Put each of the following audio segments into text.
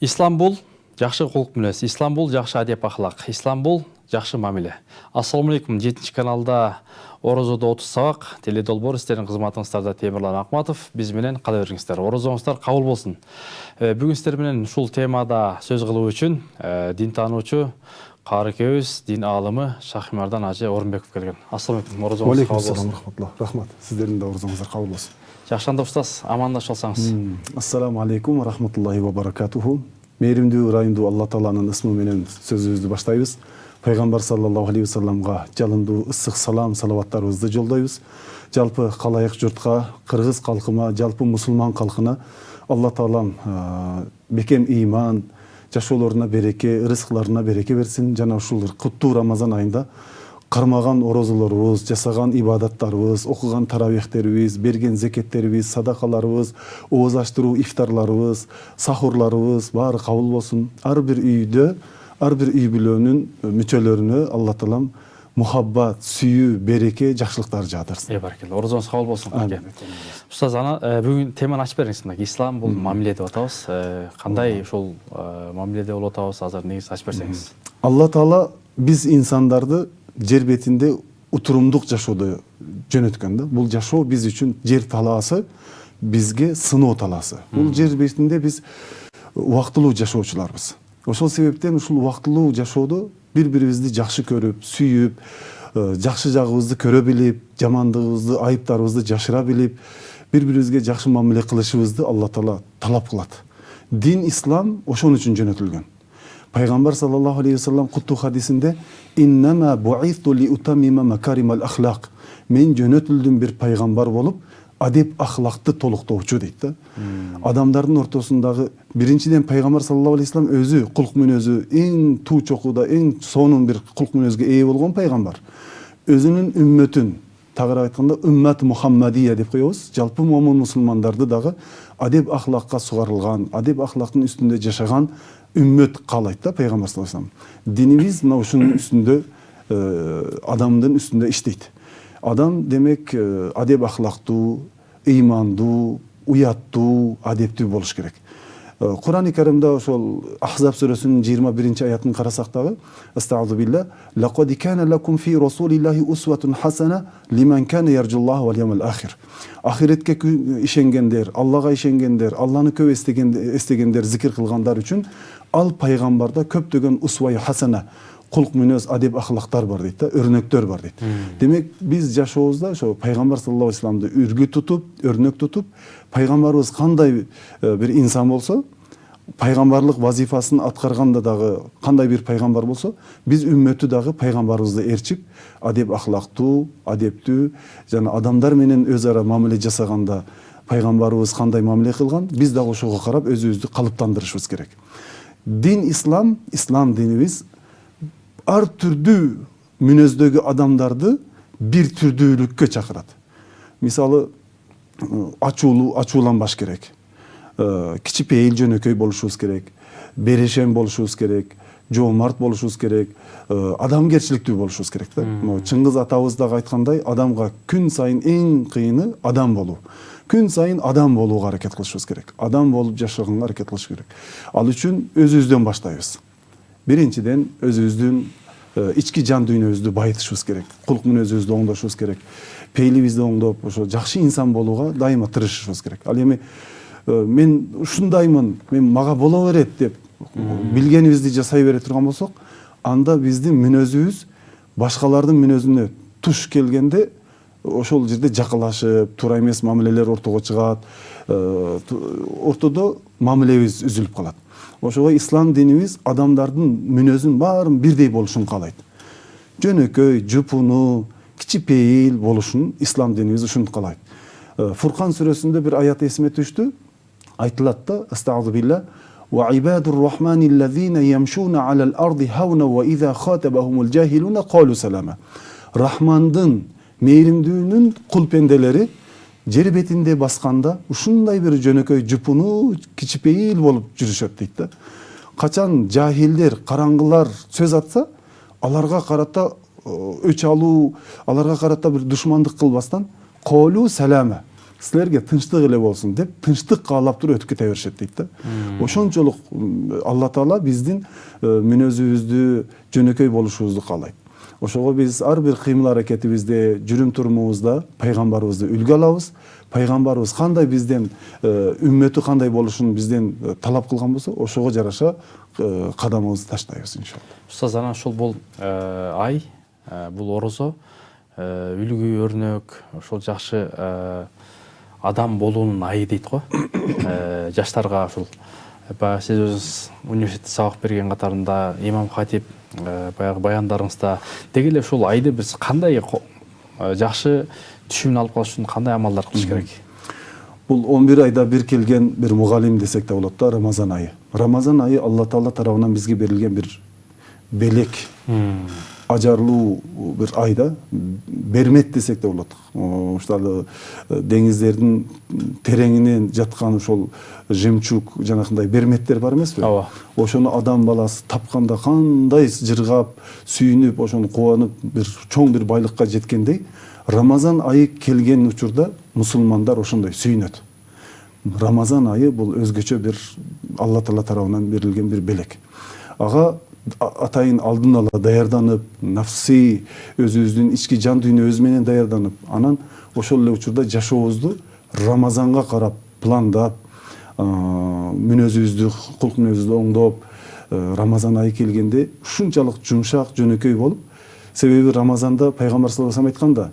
Ислам бул жакшы кулк мүнөз, ислам бул жакшы адеп ахлак, ислам бул жакшы мамиле. Ассаламу алейкум, 7-чи каналда Орозодо 30 сабак, теледолбоор сиздердин кызматыңыздарда Темирлан Акматов, биз менен кала бериңиздер. Орозоңуздар кабыл болсун. Бүгүн сиздер менен ушул темада сөз кылуу үчүн дин таануучу каарыкебиз, дин аалымы Шахимардан ажы Орунбеков келген. Ассаламу алейкум, орозоңуз кабыл болсун. Рахмат. Сиздердин да орозоңуздар кабыл болсун. Жакшанда устаз, амандашып алсаңыз. Ассаламу алейкум ва рахматуллахи ва баракатуху. Мээримдүү, ырайымдуу Алла Тааланын ысмы менен сөзүбүздү баштайбыз. Пайгамбар саллаллаху алейхи ва салламга жалындуу ысык салам, салаваттарыбызды жолдойбуз. Жалпы калайык журтка, кыргыз калкыма, жалпы мусулман калкына Алла Таалам бекем ыйман, жашоолоруна береке, ырыскыларына береке берсин. Жана ушул куттуу Рамазан айында кармаган орозолорубуз, жасаган ибадаттарыбыз, окуган таравихтерибиз, берген зекеттерибиз, садакаларыбыз, ооз ачтыруу ифтарларыбыз, сахурларыбыз баары кабыл болсун. Ар бир үйдө, ар бир үй бүлөнүн мүчөлөрүнө Алла Таалам мухаббат, сүйүү, береке, жакшылыктар жаадырсын. Баракелла. Орозоңуз кабыл болсун. Устаз, бүгүн теманы ачып бериңиз. Ислам бул мамиле деп атабыз. Кандай ушул мамиледе болуп атабыз? Азыр негиз ачып берсеңиз. Алла Таала биз инсандарды жер бетинде утурумдук жашоодо жөнөткөн да. Бул жашоо биз үчүн жер талаасы, бизге сыноо талаасы. Бул жер бетинде биз убактылуу жашоочуларбыз. Ошол себептен ушул убактылуу жашоодо бири-бирибизди жакшы көрүп, сүйүп, жакшы жагыбызды көрө билип, жамандыгыбызды, айыптарыбызды жашыра билип, бири-бирибизге жакшы мамиле кылышыбызды Алла Таала талап кылат. Дин ислам ошон үчүн жөнөтүлгөн. Пайгамбар саллаллаху алейхи ва саллам куттуу хадисинде «Иннама бу'иту ли утаммима макаримал ахлак». Мен жөнөтүлдүм бир пайгамбар болуп, адеп ахлакты толуктоочу дейт да. Адамдардын ортосундагы биринчиден пайгамбар саллаллаху алейхи ва саллам өзү кулк мүнөзү эң туу чокуда, эң сонун бир кулк мүнөзгө ээ болгон пайгамбар. Өзүнүн үммөтүн, тагыраак айтканда уммат Мухаммадия деп коебуз, жалпы момун мусулмандарды дагы адеп ахлакка сугарылган, адеп ахлактын үстүндө жашаган үммөт каалайт да пайгамбар саллаллаху алейхи ва саллам. Динибиз мына ушунун үстүндө, адамдын үстүндө иштейт. Адам демек адеп ахлактуу, ыймандуу, уяттуу, адептүү болуш керек. Кур'ан-ы Каримде ошол Ахзаб сүрөсүнүн 21 аятын карасак дагы Астагфиру билла лакад кана лакум фи расулиллахи усватун хасана лиман кана яржуллаха вал явмал ахир. Ахиретке ишенгендер, Аллага ишенгендер, Алланы көп эстегендер, зикир кылгандар үчүн ал пайгамбарда көптөгөн усвай хасана, кулк мүнөз, адеп ахлактар бар дейт да, өрнөктөр бар дейт. Демек биз жашообузда ошо пайгамбар саллаллаху алейхи ва салламды үргү тутуп, өрнөк тутуп, пайгамбарыбыз кандай бир инсан болсо, пайгамбарлык вазифасын аткарганда дагы кандай бир пайгамбар болсо, биз үммөтү дагы пайгамбарыбызды ээрчип, адеп ахлактуу, адептүү жана адамдар менен өз ара мамиле жасаганда пайгамбарыбыз кандай мамиле кылган, биз дагы ошого карап өзүбүздү калыптандырышыбыз керек. Дин ислам, ислам динибиз ар түрдүү мүнөздөгү адамдарды бир түрдүүлүккө чакырат. Мисалы, ачууланбаш керек. Кичипейил жөнөкөй болушубуз керек. Берешем болушубуз керек. Жоомарт болушубуз керек. Адамгерчиликтүү болушубуз керек да. Чыңгыз атабыз дагы айткандай, адамга күн сайын эң кыйыны адам болуу. Күн сайын адам болууга аракет кылышыбыз керек. Адам болуп жашаганга аракет кылыш керек. Ал үчүн өзүбүздөн баштайбыз. Биринчиден өзүбүздүн ички жан дүйнөбүздү байытышыбыз керек. Кулк мүнөзүбүздү оңдошубуз керек. Пейлибизди оңдоп, ошо жакшы инсан болууга дайыма тырышышыбыз керек. Ал эми мен ушундаймын, мага боло берет деп билгенибизди жасай бере турган болсок, анда биздин мүнөзүбүз башкалардын мүнөзүнө туш келгенде ошол жерде жакылашып, туура эмес мамилелер ортого чыгат. Ортодо мамилебиз үзүлүп калат. Ошого ислам динибиз адамдардын мүнөзүн баарын бирдей болушун каалайт. Жөнөкөй, жупуну, кичипейил болушун ислам динибиз ушуну каалайт. Фуркан сүрөсүндө бир аят эсиме түштү. Айтылат да, Астагфиру билла ва ибадур рахманиллазина ямшуна алал арди хауна ва иза хатабахумул жахилуна қалу салама. Рахмандын мээримдүүнүн кул пенделери жер бетинде басканда ушундай бир жөнөкөй, жупуну, кичипейил болуп жүрүшөт дейт да. Качан жахилдер, караңгылар сөз атса, аларга карата өч алуу, аларга карата бир душмандык кылбастан, колу салама, силерге тынчтык эле болсун деп тынчтык каалап туруп өтүп кете беришет дейт да. Ошончолук Алла Таала биздин мүнөзүбүздү жөнөкөй болушубузду каалайт. Ошого биз ар бир кыймыл аракетибизде, жүрүм турумубузда пайгамбарыбызды үлгү алабыз. Пайгамбарыбыз кандай бизден үммөтү кандай болушун бизден талап кылган болсо, ошого жараша кадамыбызды таштайбыз иншалла. Устаз, анан ушул бул ай, бул орозо үлгү өрнөк, ошол жакшы адам болуунун айы дейт го. Жаштарга ушул баягы сиз өзүңүз университетте сабак берген катарында, имам хатип баягы баяндарыңызда деги эле ушул айды биз кандай жакшы түшүмүн алып калыш үчүн кандай амалдар кылыш керек? Бул 11 айда бир келген бир мугалим десек де болот да, Рамазан айы. Рамазан айы Алла Таала тарабынан бизге берилген бир белек, ажарлуу бир айда, бермет десек де болот. Ушул деңиздердин тереңинен жаткан ошол жемчуг жанакындай берметтер бар эмеспи? Ооба. Ошону адам баласы тапканда кандай жыргап, сүйүнүп, ошону кубанып, бир чоң бир байлыкка жеткендей, Рамазан айы келген учурда мусулмандар ошондой сүйүнөт. Рамазан айы бул өзгөчө бир Алла Таала тарабынан берилген бир белек. Ага атайын алдын ала даярданып, нафси өзүбүздүн ички жан дүйнөбүз менен даярданып, анан ошол эле учурда жашообузду Рамазанга карап пландап, мүнөзүбүздү, кулк мүнөзүбүздү оңдоп, Рамазан айы келгенде ушунчалык жумшак, жөнөкөй болуп, себеби Рамазанда пайгамбар саллаллаху алейхи вассалам айтканда,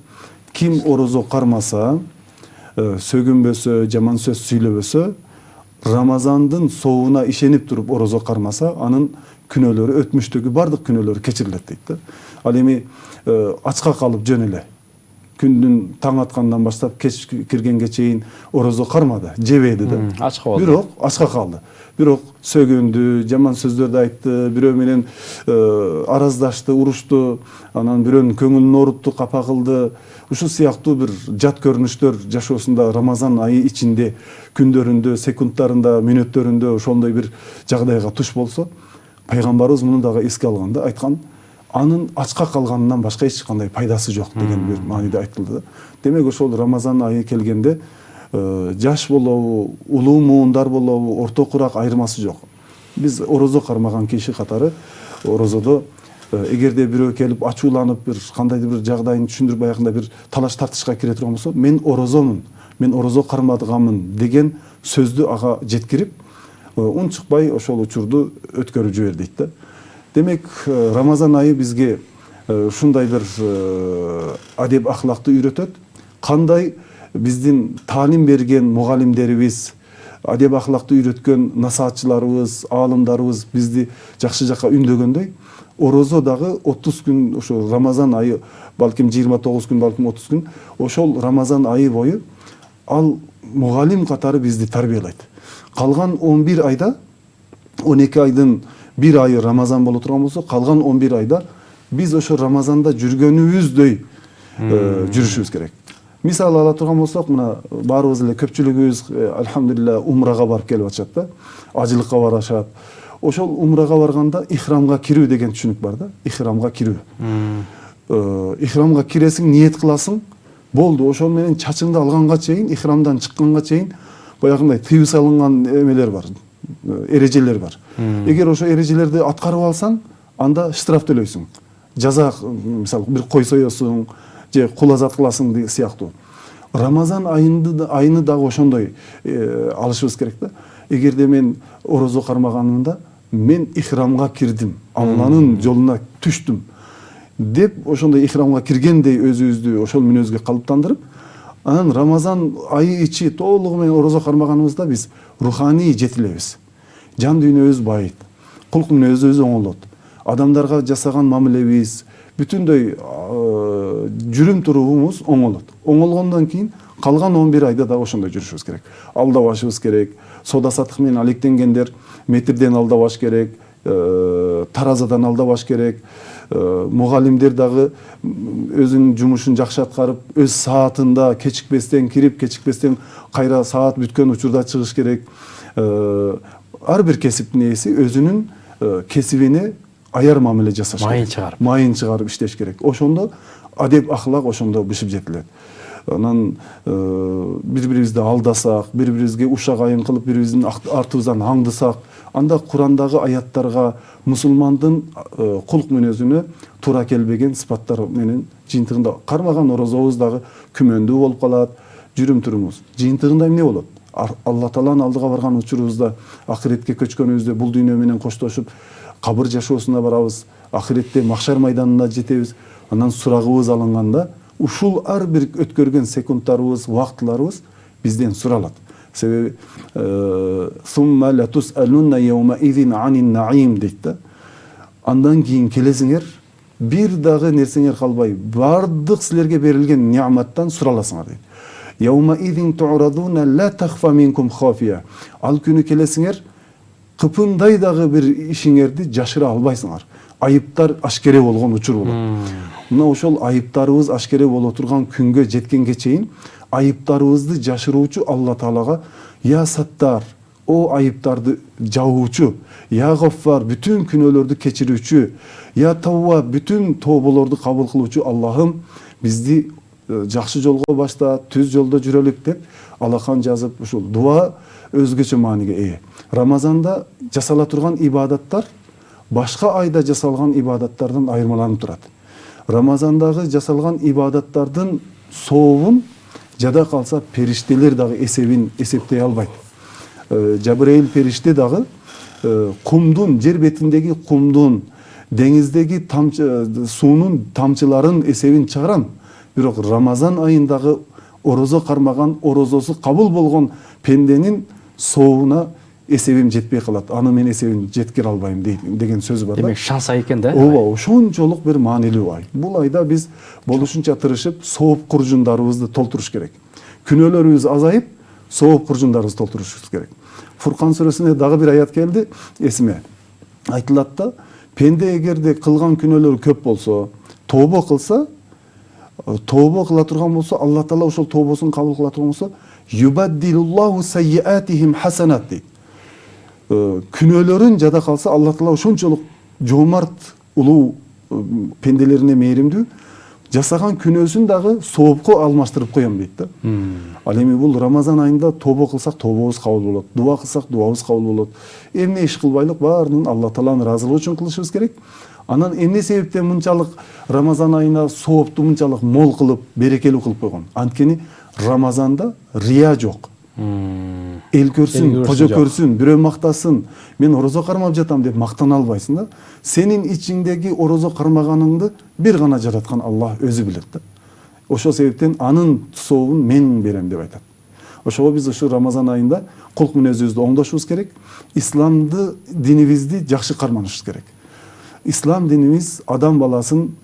ким орозо кармаса, сөгүнбөсө, жаман сөз сүйлөбөсө, Рамазандын соогуна ишенип туруп орозо кармаса, анын күнөөлөрү, өтмүштөгү бардык күнөөлөрү кечирилет дейт да. Ал эми ачка калып жөн эле күндүн таң аткандан баштап кеч киргенге чейин орозо кармады, жебеди да. Ачка болду. Бирок ачка калды. Бирок сөгүндү, жаман сөздөрдү айтты, бирөө менен араздашты, урушту, анан бирөөнүн көңүлүн оорутtu, капа кылды. Ушул сыяктуу бир жат көрүнүштөр жашоосунда Рамазан айы ичинде, күндөрүндө, секундтарында, мүнөттөрүндө ошондой бир жагдайга туш болсо, пайгамбарыбыз муну дагы эске алганда айткан, анын ачка калганынан башка эч кандай пайдасы жок деген бир мааниде айтылды да. Демек ошол Рамазан айы келгенде жаш болобу, улуу муундар болобу, орто курак айырмасы жок. Биз орозо кармаган киши катары орозодо эгерде бирөө келип ачууланып бир кандайдыр бир жагдайын түшүндүрбөй аякында бир талаш тартышка кире турган болсо, мен орозомун, мен орозо кармадыганмын деген сөздү ага жеткирип, унчукпай ошол учурду өткөрүп жибер дейт да. Демек Рамазан айы бизге ушундай бир адеп ахлакты үйрөтөт. Кандай биздин таалим берген мугалимдерибиз, адеп ахлакты үйрөткөн насаатчыларыбыз, аалымдарыбыз бизди жакшы жакка үндөгөндөй, орозо дагы 30 күн, ошо Рамазан айы, балким 29 күн, балким 30 күн, ошол Рамазан айы бою ал мугалим катары бизди тарбиялайт. Калган 11 айда, 12 айдын bir ayı Ramazan боло турган болсо, калган 11 айда биз ошо Рамазанда жүргөнүбүздөй жүрүшүбүз керек. Мисал ала турган болсок, мына баарыбыз эле көпчүлүгүбүз альхамдулилля умрага барып келип атышат да, ажылыкка барышат. Ошол умрага барганда ихрамга кирүү деген түшүнүк бар да, ихрамга кирүү. Ихрамга киресиң, ниет кыласың, болду. Ошол менен чачыңды алганга чейин, ихрамдан чыкканга чейин баягындай тыюу салынган эмелер бар, эрежелер бар. Эгер ошо эрежелерди аткарып алсаң, анда штраф төлөйсүң. Жаза, мисалы, бир кой соёсуң, же кул азат кыласың деген сыяктуу. Рамазан айыны дагы ошондой алышыбыз керек да. Эгерде мен орозо кармаганымда, мен ихрамга кирдим, Алланын жолуна түштүм деп ошондой ихрамга киргендей өзүбүздү ошол мүнөзгө калыптандырып, анан Рамазан айы ичи толугу менен орозо кармаганыбызда биз руханий жетилебиз. Жан дүйнөбүз байыйт, кулк мүнөзүбүз оңолот. Адамдарга жасаган мамилебиз, бүтүндөй жүрүм турумубуз оңолот. Оңолгондон кийин калган 11 айда да ошондой жүрүшүбүз керек. Алдабашыбыз керек, соода саттык менен алектенгендер метрден алдабаш керек, таразадан алдабаш керек. Мугалимдер дагы өзүнүн жумушун жакшы аткарып, өз саатында кечикпестен кирип, кечикпестен кайра саат бүткөн учурда чыгыш керек. Ар бир кесиптин ээси өзүнүн кесибине аяр мамиле жасаш керек. Майын чыгарып иштеш керек. Ошондо адеп ахлак ошондо бышып жетилет. анан бири-бирибизди алдасак, бири-бирибизге ушак айын кылып, бири-бирибиздин артыбыздан аңдысак, анда Курандагы аяттарга мусулмандын кулк мүнөзүнө туура келбеген сыпаттар менен жыйынтыгында кармаган орозобуз дагы күмөндүү болуп калат, жүрүм-турумубуз. Жыйынтыгында эмне болот? Алла Тааланын алдыга барган учурубузда, ахиретке көчкөнүбүздө бул дүйнө менен коштошуп, кабыр жашоосуна барабыз, ахиретте махшар майданына жетебиз. Анан сурагыбыз алынганда, ушул ар бир өткөргөн секундтарыбыз, убактыларыбыз бизден суралат. Себеби сумма ла тусалунна йаумаизин анин наим дейт да. Андан кийин келесиңер, бир дагы нерсеңер калбай, бардык силерге берилген неаматтан сураласыңар дейт. Яумаизин ту'радуна ла тахфа минкум хафия. Ал күнү келесиңер, кыпындай дагы бир ишиңерди жашыра албайсыңар. Айыптар ашкере болгон учур болот. Мына ошол айыптарыбыз ашкере боло турган күнгө жеткенге чейин айыптарыбызды жашыруучу Алла Таалага я Саттар, о айыптарды жабуучу, я Гаффар, бүтүн күнөөлөрдү кечирүүчү, я Тавва, бүтүн тооболорду кабыл кылуучу Аллахым, бизди жакшы жолго башта, түз жолдо жүрөлүк деп алакан жазып, ушул дуа өзгөчө мааниге ээ. Рамазанда жасала турган ибадаттар башка айда жасалган ибадаттардан айырмаланып турат. Рамазандагы жасалган ибадаттардын сообун жада калса периштелер дагы эсептей албайт. Жабырейил периште дагы кумдун, жер бетиндеги кумдун, деңиздеги суунун тамчыларын эсебин чыгарам. Бирок Рамазан айындагы орозо кармаган, орозосу кабыл болгон пенденин сообуна эсебим жетпей калат. Аны мен эсебин жеткире албайм деген сөз бар да. Демек шанс ай экен да. Ооба, ошончолук бир маанилүү ай. Бул айда биз болушунча тырышып, сооп куржундарыбызды толтуруш керек. Күнөөлөрүбүз азайып, сооп куржундарыбызды толтурушубуз керек. Фуркан сүрөсүнө дагы бир аят келди, эсиме. Айтылат да, пенде эгерде кылган күнөөлөрү көп болсо, тобо кылса, тобо кыла турган болсо, Алла Таала ошол тобосун кабыл кыла турган болсо, юбаддилуллаху сайyiатихим хасанат дейт. Күнөөлөрүн жада калса, Алла Таала ошончолук жомарт, улуу пенделерине мээримдүү, жасаган күнөөсүн дагы соопко алмаштырып коем дейт да. Ал эми бул Рамазан айында тобо кылсак, тобобуз кабыл болот, дуа кылсак, дуабыз кабыл болот. Эмне иш кылбайлык баарынын Алла Тааланын ыраазылыгы үчүн кылышыбыз керек. Анан эмне себептен мынчалык Рамазан айына соопту мынчалык мол кылып, берекелүү кылып койгон? Анткени Рамазанда рия жок. Эл көрсүн, кожо көрсүн, бирөө мактасын, мен орозо кармап жатам деп мактана албайсың да. Сенин ичиңдеги орозо кармаганыңды бир гана жараткан Аллах өзү билет да. Ошол себептен анын сообун мен берем деп айтат. Ошого биз ушу Рамазан айында кулк мүнөзүбүздү оңдошубуз керек. Исламды, динибизди жакшы карманышыбыз керек. Ислам динибиз адам баласын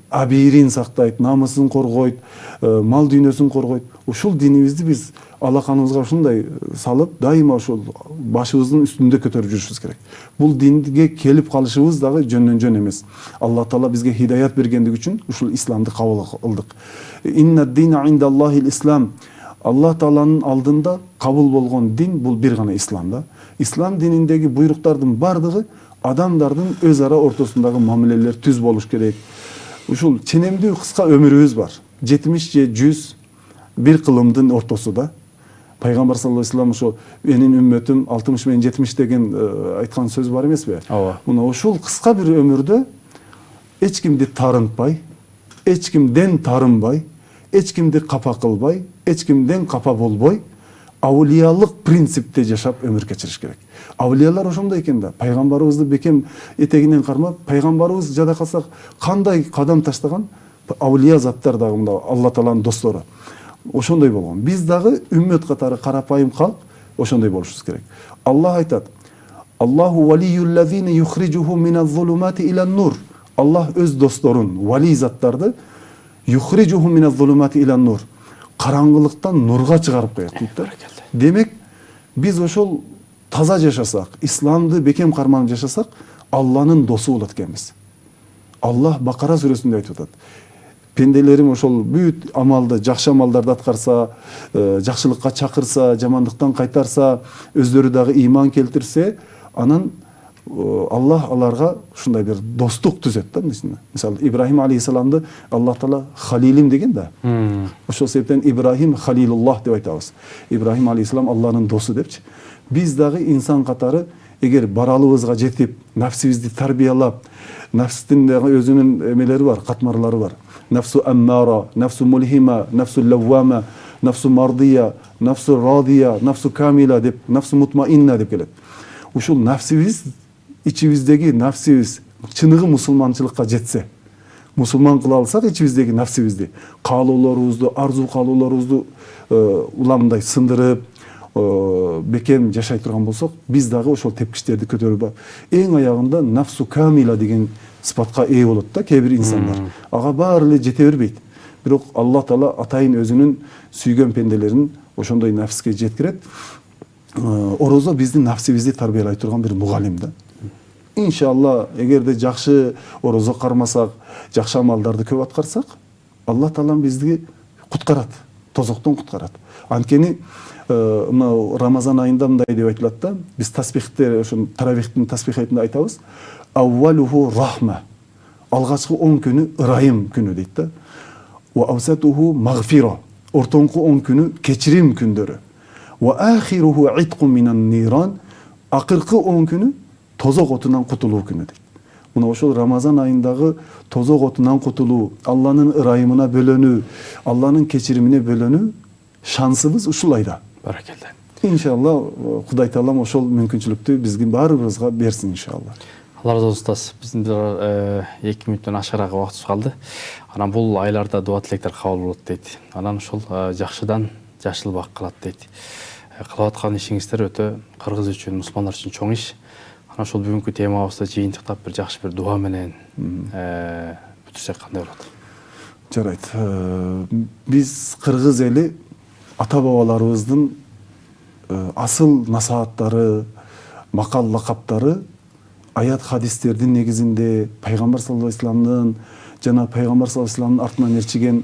абийирин сактайт, намысын коргойт, мал дүйнөсүн коргойт. Ушул динибизди биз алаканыбызга ушундай салып, дайыма ошол башыбыздын үстүндө көтөрүп жүрүшүбүз керек. Бул динге келип калышыбыз дагы жөндөн жөн эмес. Алла Таала бизге хидаят бергендиги үчүн ушул исламды кабыл кылдык. Инна дина индаллахил ислам. Алла Тааланын алдында кабыл болгон дин бул бир гана ислам да. Ислам дининдеги буйруктардын бардыгы адамдардын өз ара ортосундагы мамилелер түз болуш керек. Ушул ченемдүү кыска өмүрүбүз бар. 70 же 100 бир кылымдын ортосунда. Пайгамбар саллаллаху алейхи вассалам ошо менин үммөтүм 60 менен 70 деген айткан сөз бар эмеспи? Ооба. Мына ушул кыска бир өмүрдө эч кимди тарынтпай, эч кимден тарынбай, эч кимди капа кылбай, эч кимден капа болбой, аулиялык принципте жашап өмүр кечириш керек. Аулиялар ошондой экен да. Пайгамбарыбызды бекем этегинен кармап, пайгамбарыбыз жада калсак кандай кадам таштаган, аулия заттар дагы мында Алла Тааланын достору. Ошондой болгон. Биз дагы үммөт катары карапайым калп ошондой болушубуз керек. Аллах айтат: Аллаху валиюллазина юхриджуху миназ-зулумати илан-нур. Аллах өз досторун, вали заттарды юхриджуху миназ-зулумати илан-нур. Караңгылыктан нурга чыгарып коет дейт да. Демек, биз ошол таза жашасак, исламды бекем карманып жашасак, Алланын досу болот экенбиз. Аллах Бакара сүрөсүндө айтып атат: пенделерим ошол бүт амалды, жакшы амалдарды аткарса, жакшылыкка чакырса, жамандыктан кайтарса, өздөрү дагы ыйман келтирсе, анан Allah аларга ушундай бир достук түзөт да. Мисалы Ибрахим алейхисаламды Аллах Таала халилим деген да. Ошол себептен Ибрахим халилуллах деп айтабыз. Ибрахим алейхисалам Алланын досу депчи. Биз дагы инсан катары эгер баралыбызга жетип, нафсибизди тарбиялап, нафстин дагы өзүнүн эмелери бар, катмарлары бар. Нафсу аммара, нафсу мулхима, нафсу лаввама, нафсу мардия, нафсу радия, нафсу камила деп, нафсу мутмаинна деп келет. Ушул нафсибиз, ичибиздеги нафсибиз чыныгы мусулманчылыкка жетсе, мусулман кыла алсак ичибиздеги нафсибизди, каалоолорубузду, арзу каалоолорубузду уламдай сындырып, бекем жашай турган болсок, биз дагы ошол тепкичтерди көтөрүп, эң аягында нафсу камила деген сыпатка ээ болот да кээ бир инсандар. Ага баары эле жете бербейт. Бирок Аллах Таала атайын өзүнүн сүйгөн пенделерин ошондой нафске жеткирет. Орозо биздин нафсибизди тарбиялай турган бир мугалим да. Иншалла, эгерде жакшы орозо кармасак, жакшы амалдарды көп аткарсак, Аллах Таала бизди куткарат, тозоктон куткарат. Анткени мына Рамазан айында мындай деп айтылат да, биз таспихте, ошо таравихтин таспихетинде айтабыз, аввалуху рахма. Алгачкы 10 күнү ырайым күнү дейт да. Ва авсатуху магфира. Ортоңку 10 күнү кечирим күндөрү. Ва ахируху итқу минан ниран. Акыркы 10 күнү тозок отунан кутулуу күнү дейт. Мына ошол Рамазан айындагы тозок отунан кутулуу, Алланын ырайымына бөлөнүү, Алланын кечиримине бөлөнүү шансыбыз ушул айда. Баракелде. Иншалла, Кудай Таалам ошол мүмкүнчүлүктү бизге баарыбызга берсин иншалла. Алла разы болсун устаз. Биздин 2 мүнөттөн ашыраак убактыбыз калды. Анан бул айларда дуа тилектер кабыл болот дейт. Анан ушул жакшыдан жакшылык кылат дейт. Кылып аткан ишиңиздер өтө кыргыз үчүн, мусулмандар үчүн чоң иш. Анан ошол бүгүнкү темабызды жыйынтыктап бир жакшы бир дуа менен бүтүрсөк кандай болот? Жарайт. Биз кыргыз эли ата бабаларыбыздын асыл насааттары, макал лакаптары аят хадистердин негизинде пайгамбар саллаллаху алейхи вассаламдын жана пайгамбар саллаллаху алейхи вассаламдын артынан ээрчиген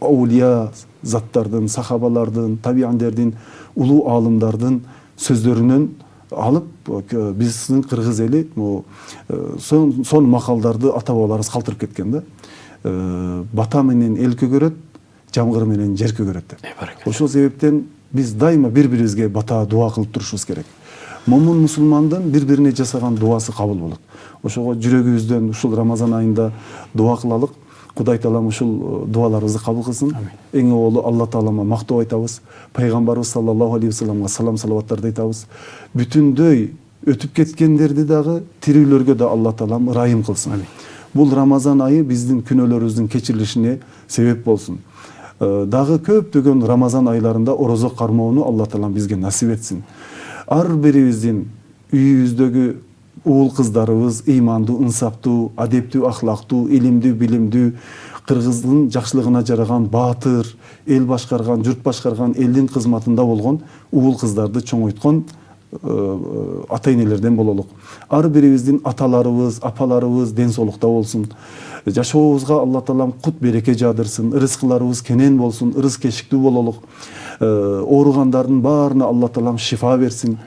аулия заттардын, сахабалардын, табиандердин, улуу аалымдардын сөздөрүнөн алып биздин кыргыз эли сон макалдарды ата бабаларыбыз калтырып кеткен да. Бата менен эл көгөрөт, жамгыр менен жер көгөрөт деп. Ошол себептен биз дайыма бири-бирибизге бата дуа кылып турушубуз керек. Момун мусулмандын бири-бирине жасаган дуасы кабыл болот. Ошого жүрөгүбүздөн ушул Рамазан айында дуа кылалык. Кудай Таалам ушул дуаларыбызды кабыл кылсын. Эң оолу Алла Таалама мактоо айтабыз. Пайгамбарыбыз саллаллаху алейхи вассаламга салам салаваттарды айтабыз. Бүтүндөй өтүп кеткендерди дагы, тирүүлөргө да Алла Таалам ырайым кылсын. Бул Рамазан айы биздин күнөөлөрүбүздүн кечирилишине себеп болсун. Дагы көптөгөн Рамазан айларында орозо кармоону Алла Таалам бизге насип этсин. Ар бирибиздин үйүбүздөгү уул кыздарыбыз ыймандуу, ынсаптуу, адептүү, ахлактуу, илимдүү, билимдүү, кыргыздын жакшылыгына жараган, баатыр, эл башкарган, журт башкарган, элдин кызматында болгон уул кыздарды чоңойткон ата энелерден бололук. Ар бирибиздин аталарыбыз, апаларыбыз ден соолукта болсун. Жашообузга Алла Таалам кут береке жаадырсын, рызкыларыбыз кенен болсун, ырыс кешиктүү бололук. Ооругандардын баарына Алла Таалам шифа берсин.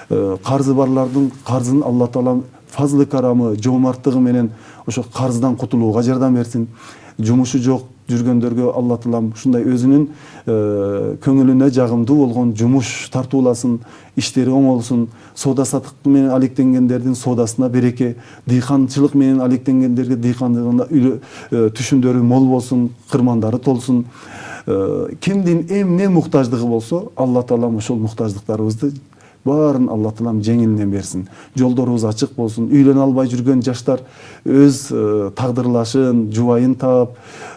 Карзы барлардын карзын Алла Таалам фазлы карамы, жоомарттыгы менен ошо карздан кутулууга жардам берсин. Жумушу жок жүргөндөргө Алла Таалам ушундай өзүнүн көңүлүнө жагымдуу болгон жумуш тартууласын, иштери оңолсун, соода саттык менен алектенгендердин соодасына береке, дыйканчылык менен алектенгендерге дыйкандыгына түшүмдөрү мол болсун, кырмандары толсун. Кимдин эмне муктаждыгы болсо, Алла Таалам ошол муктаждыктарыбызды баарын Алла Таалам жеңилинен берсин. Жолдорубуз ачык болсун. Үйлөнө албай жүргөн жаштар өз тагдырлашын, жубайын таап,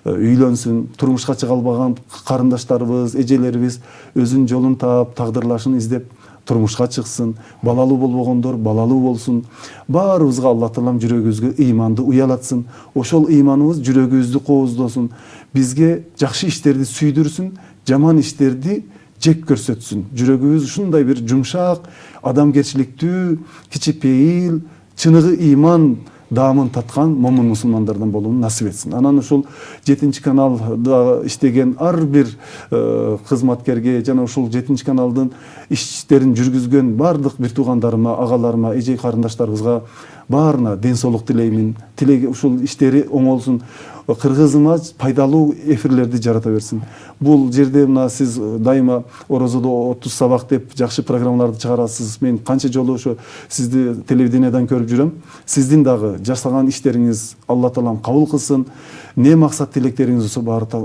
үйлөнсүн. Турмушка чыга албаган карындаштарыбыз, эжелерибиз өзүнүн жолун таап, тагдырлашын издеп турмушка чыксын. Балалуу болбогондор балалуу болсун. Баарыбызга Алла Таалам жүрөгүбүзгө ыйманды уялатсын. Ошол ыйманыбыз жүрөгүбүздү кооздосун. Бизге жакшы иштерди сүйдүрсүн, жаман иштерди жек көрсөтсүн. Жүрөгүбүз ушундай бир жумшак, адамгерчиликтүү, кичипейил, чыныгы ыйман даамын таткан момун мусулмандардан болууну насип этсин. Анан ушул 7 каналда иштеген ар бир кызматкерге жана ушул 7 каналдын иштерин жүргүзгөн бардык бир туугандарыма, агаларыма, эже карындаштарыбызга баарына ден соолук тилеймин. Тилеги ушул иштери оңолсун. Кыргызыма пайдалуу эфирлерди жарата берсин. Бул жерде мына сиз дайыма орозодо 30 сабак деп жакшы программаларды чыгарасыз. Мен канча жолу ошо сизди телевидениядан көрүп жүрөм. Сиздин дагы жасаган иштериңиз Алла таалам кабыл кылсын. Не максат тилектериңиз болсо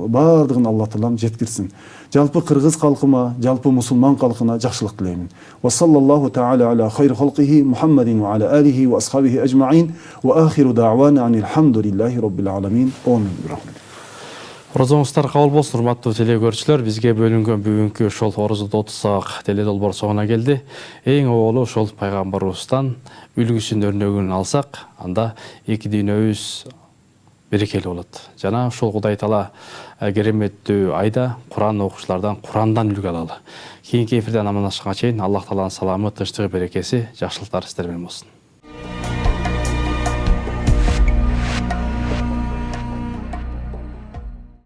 бардыгын Алла таалам жеткирсин. Жалпы кыргыз калкыма, жалпы мусулман калкына жакшылык тилеймин. Ва саллаллаху таала аля хайр халкихи Мухаммадин ва аля алихи ва асхабихи ажмаин ва ахиру да'вана анилхамдулиллахи rabbil alamin. Орозоңуздар кабыл болсун, урматтуу телекөрүүчүлөр. Бизге бөлүнгөн бүгүнкү ошол орозодо 30 сабак теледолбоор соңуна келди. Эң оболу ошол пайгамбарыбыздан үлгүсүн өрнөгүн алсак, анда эки дүйнөбүз берекелүү болот. Жана ошол Кудай Таала кереметтүү айда Куран окуучулардан Курандан үлгү алалы. Кийинки эфирден амандашканга чейин Аллах Тааланын саламы, тынчтыгы, берекеси, жакшылыктары сиздер менен болсун.